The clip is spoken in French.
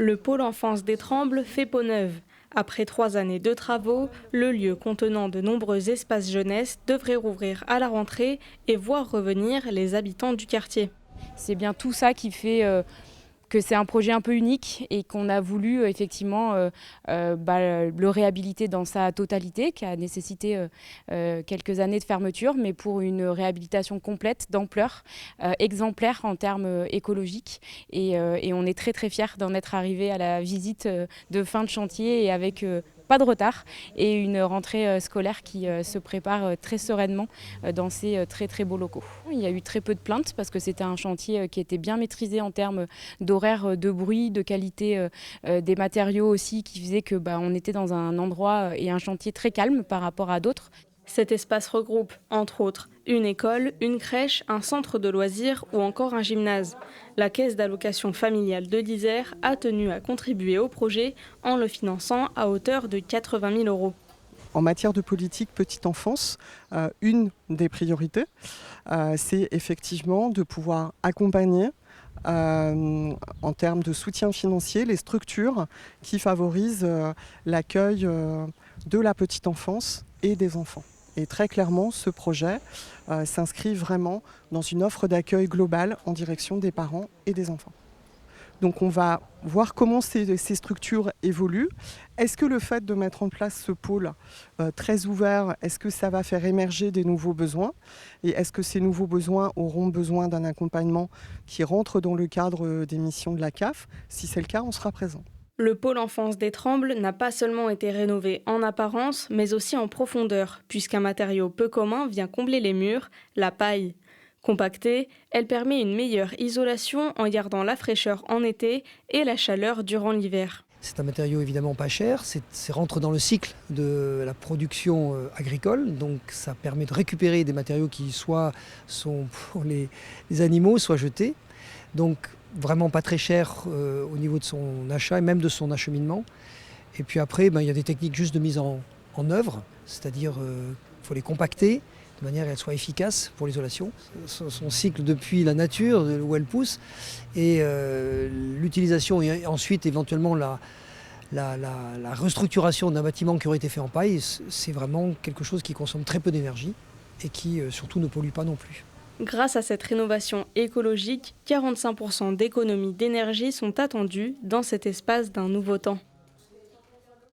Le pôle enfance d'Étrembles fait peau neuve. Après 3 années de travaux, le lieu contenant de nombreux espaces jeunesse devrait rouvrir à la rentrée et voir revenir les habitants du quartier. C'est bien tout ça qui fait que c'est un projet un peu unique et qu'on a voulu effectivement le réhabiliter dans sa totalité, qui a nécessité quelques années de fermeture, mais pour une réhabilitation complète, d'ampleur, exemplaire en termes écologiques. Et on est très très fiers d'en être arrivé à la visite de fin de chantier et avec pas de retard et une rentrée scolaire qui se prépare très sereinement dans ces très très beaux locaux. Il y a eu très peu de plaintes parce que c'était un chantier qui était bien maîtrisé en termes d'horaire, de bruit, de qualité des matériaux aussi, qui faisait que on était dans un endroit et un chantier très calme par rapport à d'autres. Cet espace regroupe, entre autres, une école, une crèche, un centre de loisirs ou encore un gymnase. La caisse d'allocation familiale de l'Isère a tenu à contribuer au projet en le finançant à hauteur de 80 000 euros. En matière de politique petite enfance, une des priorités, c'est effectivement de pouvoir accompagner en termes de soutien financier les structures qui favorisent l'accueil de la petite enfance et des enfants. Et très clairement, ce projet s'inscrit vraiment dans une offre d'accueil globale en direction des parents et des enfants. Donc on va voir comment ces structures évoluent. Est-ce que le fait de mettre en place ce pôle très ouvert, est-ce que ça va faire émerger des nouveaux besoins? Et est-ce que ces nouveaux besoins auront besoin d'un accompagnement qui rentre dans le cadre des missions de la CAF? Si c'est le cas, on sera présent. Le pôle enfance d'Étrembles n'a pas seulement été rénové en apparence, mais aussi en profondeur, puisqu'un matériau peu commun vient combler les murs, la paille. Compactée, elle permet une meilleure isolation en gardant la fraîcheur en été et la chaleur durant l'hiver. C'est un matériau évidemment pas cher, c'est rentre dans le cycle de la production agricole, donc ça permet de récupérer des matériaux qui soit sont pour les animaux, soit jetés. Donc vraiment pas très cher au niveau de son achat et même de son acheminement. Et puis après, il y a des techniques juste de mise en œuvre, c'est-à-dire qu'il faut les compacter de manière à qu'elles soient efficaces pour l'isolation. Son cycle depuis la nature, où elle pousse, et l'utilisation et ensuite éventuellement la restructuration d'un bâtiment qui aurait été fait en paille, c'est vraiment quelque chose qui consomme très peu d'énergie et qui surtout ne pollue pas non plus. Grâce à cette rénovation écologique, 45% d'économies d'énergie sont attendues dans cet espace d'un nouveau temps.